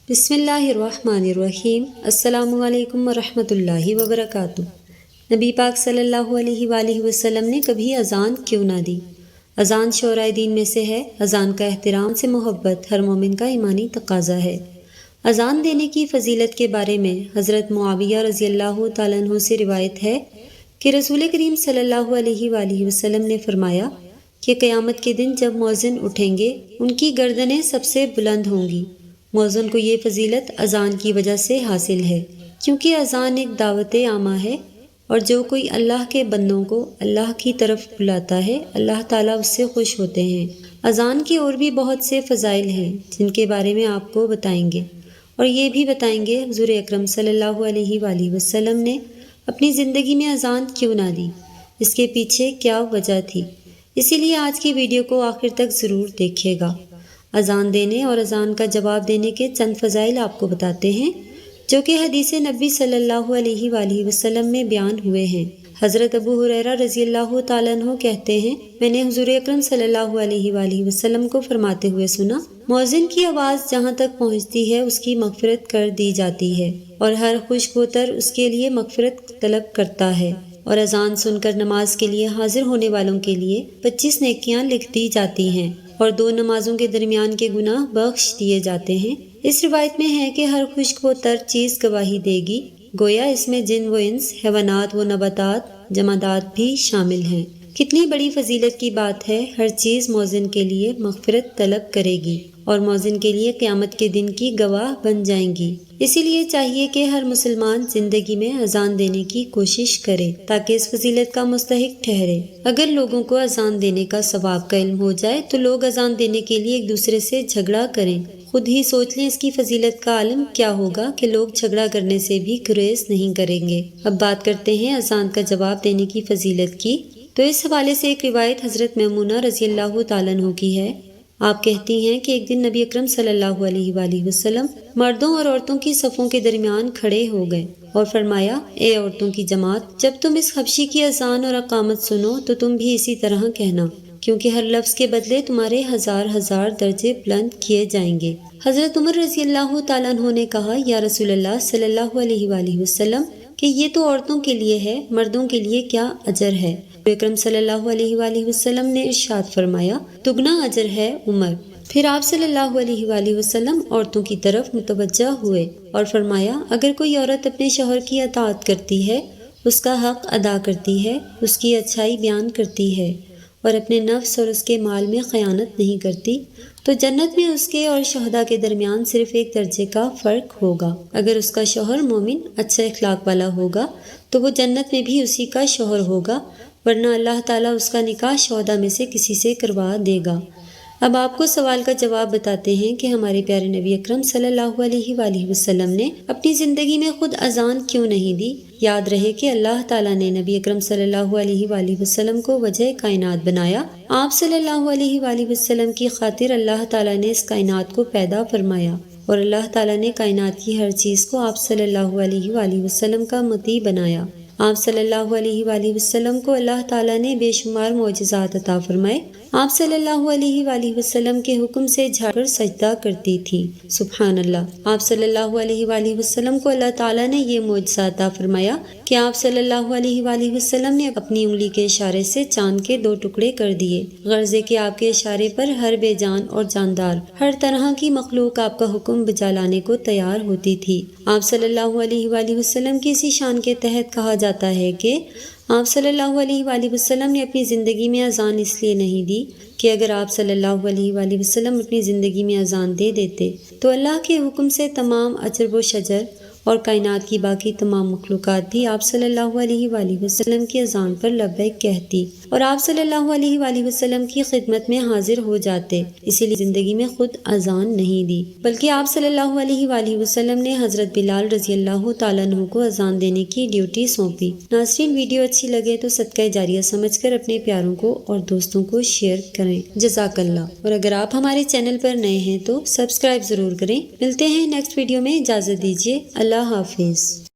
بسم اللہ الرحمن الرحیم۔ السلام علیکم ورحمۃ اللہ وبرکاتہ۔ نبی پاک صلی اللہ علیہ وآلہ وسلم نے کبھی اذان کیوں نہ دی؟ اذان شعرائے دین میں سے ہے۔ اذان کا احترام سے محبت ہر مومن کا ایمانی تقاضا ہے۔ اذان دینے کی فضیلت کے بارے میں حضرت معاویہ رضی اللہ تعالیٰ عنہ سے روایت ہے کہ رسول کریم صلی اللہ علیہ وآلہ وسلم نے فرمایا کہ قیامت کے دن جب مؤذن اٹھیں گے ان کی گردنیں سب سے بلند ہوں گی۔ مؤذن کو یہ فضیلت اذان کی وجہ سے حاصل ہے، کیونکہ اذان ایک دعوت عامہ ہے، اور جو کوئی اللہ کے بندوں کو اللہ کی طرف بلاتا ہے اللہ تعالیٰ اس سے خوش ہوتے ہیں۔ اذان کے اور بھی بہت سے فضائل ہیں جن کے بارے میں آپ کو بتائیں گے، اور یہ بھی بتائیں گے حضور اکرم صلی اللہ علیہ وآلہ وسلم نے اپنی زندگی میں اذان کیوں نہ دی، اس کے پیچھے کیا وجہ تھی۔ اسی لیے آج کی ویڈیو کو آخر تک ضرور دیکھیے گا۔ اذان دینے اور اذان کا جواب دینے کے چند فضائل آپ کو بتاتے ہیں جو کہ حدیث نبی صلی اللہ علیہ وآلہ وسلم میں بیان ہوئے ہیں۔ حضرت ابو ہریرہ رضی اللہ تعالیٰ عنہ کہتے ہیں، میں نے حضور اکرم صلی اللہ علیہ وآلہ وسلم کو فرماتے ہوئے سنا، مؤذن کی آواز جہاں تک پہنچتی ہے اس کی مغفرت کر دی جاتی ہے، اور ہر خشک و تر اس کے لیے مغفرت طلب کرتا ہے، اور اذان سن کر نماز کے لیے حاضر ہونے والوں کے لیے 25 نیکیاں لکھ دی جاتی ہیں، اور 2 نمازوں کے درمیان کے گناہ بخش دیے جاتے ہیں۔ اس روایت میں ہے کہ ہر خشک و تر چیز گواہی دے گی، گویا اس میں جن و انس، حیوانات و نباتات، جمادات بھی شامل ہیں۔ کتنی بڑی فضیلت کی بات ہے، ہر چیز مؤذن کے لیے مغفرت طلب کرے گی اور مؤذن کے لیے قیامت کے دن کی گواہ بن جائیں گی۔ اسی لیے چاہیے کہ ہر مسلمان زندگی میں اذان دینے کی کوشش کرے تاکہ اس فضیلت کا مستحق ٹھہرے۔ اگر لوگوں کو اذان دینے کا ثواب کا علم ہو جائے تو لوگ اذان دینے کے لیے ایک دوسرے سے جھگڑا کریں۔ خود ہی سوچ لیں اس کی فضیلت کا عالم کیا ہوگا کہ لوگ جھگڑا کرنے سے بھی گریز نہیں کریں گے۔ اب بات کرتے ہیں اذان کا جواب دینے کی فضیلت کی، تو اس حوالے سے ایک روایت حضرت میمونہ رضی اللہ تعالیٰ عنہ کی ہے۔ آپ کہتی ہیں کہ ایک دن نبی اکرم صلی اللہ علیہ وآلہ وسلم مردوں اور عورتوں کی صفوں کے درمیان کھڑے ہو گئے اور فرمایا، اے عورتوں کی جماعت، جب تم اس حبشی کی اذان اور اقامت سنو تو تم بھی اسی طرح کہنا، کیونکہ ہر لفظ کے بدلے تمہارے ہزار درجے بلند کیے جائیں گے۔ حضرت عمر رضی اللہ تعالیٰ عنہ نے کہا، یا رسول اللہ صلی اللہ علیہ وآلہ وسلم، کہ یہ تو عورتوں کے لیے ہے، مردوں کے لیے کیا اجر ہے؟ اکرم صلی اللہ علیہ وآلہ وسلم نے ارشاد فرمایا، دگنا اجر ہے عمر۔ پھر آپ صلی اللہ علیہ وآلہ وسلم عورتوں کی طرف متوجہ ہوئے اور فرمایا، اگر کوئی عورت اپنے شوہر کی اطاعت کرتی ہے، اس کا حق ادا کرتی ہے، اس کی اچھائی بیان کرتی ہے، اور اپنے نفس اور اس کے مال میں خیانت نہیں کرتی، تو جنت میں اس کے اور شہداء کے درمیان صرف 1 درجے کا فرق ہوگا۔ اگر اس کا شوہر مومن اچھے اخلاق والا ہوگا تو وہ جنت میں بھی اسی کا شوہر ہوگا، ورنہ اللہ تعالیٰ اس کا نکاح شہداء میں سے کسی سے کروا دے گا۔ اب آپ کو سوال کا جواب بتاتے ہیں کہ ہمارے پیارے نبی اکرم صلی اللہ علیہ وآلہ وسلم نے اپنی زندگی میں خود اذان کیوں نہیں دی؟ یاد رہے کہ اللہ تعالیٰ نے نبی اکرم صلی اللہ علیہ وآلہ وسلم کو وجہ کائنات بنایا۔ آپ صلی اللہ علیہ وآلہ وسلم کی خاطر اللہ تعالیٰ نے اس کائنات کو پیدا فرمایا، اور اللہ تعالیٰ نے کائنات کی ہر چیز کو آپ صلی اللہ علیہ وآلہ وسلم کا مطیع بنایا۔ آپ صلی اللہ علیہ وآلہ وسلم کو اللہ تعالیٰ نے بے شمار معجزات عطا فرمائے۔ آپ صلی اللہ علیہ وآلہ وسلم کے حکم سے جھاڑ کر سجدہ کرتی تھی، سبحان اللہ۔ آپ صلی اللہ علیہ وآلہ وسلم کو اللہ تعالیٰ نے یہ معجزہ عطا فرمایا کہ آپ صلی اللہ علیہ وآلہ وسلم نے اپنی انگلی کے اشارے سے چاند کے 2 ٹکڑے کر دیے، غرض ہے کہ آپ کے اشارے پر ہر بے جان اور جاندار، ہر طرح کی مخلوق آپ کا حکم بجا لانے کو تیار ہوتی تھی۔ آپ صلی اللہ علیہ وآلہ وسلم کی اسی شان کے تحت کہا جاتا ہے کہ آپ صلی اللہ علیہ وآلہ وسلم نے اپنی زندگی میں اذان اس لیے نہیں دی کہ اگر آپ صلی اللہ علیہ وآلہ وسلم اپنی زندگی میں اذان دے دیتے تو اللہ کے حکم سے تمام عجب و شجر اور کائنات کی باقی تمام مخلوقات بھی آپ صلی اللہ علیہ وآلہ وسلم کی اذان پر لبیک کہتی اور آپ صلی اللہ علیہ وآلہ وسلم کی خدمت میں حاضر ہو جاتے۔ اسی لیے زندگی میں خود اذان نہیں دی، بلکہ آپ صلی اللہ علیہ وآلہ وسلم نے حضرت بلال رضی اللہ تعالیٰ عنہ کو اذان دینے کی ڈیوٹی سونپی۔ ناظرین، ویڈیو اچھی لگے تو صدقہ جاریہ سمجھ کر اپنے پیاروں کو اور دوستوں کو شیئر کریں، جزاک اللہ۔ اور اگر آپ ہمارے چینل پر نئے ہیں تو سبسکرائب ضرور کریں۔ ملتے ہیں نیکسٹ ویڈیو میں، اجازت دیجیے، اللہ حافظ۔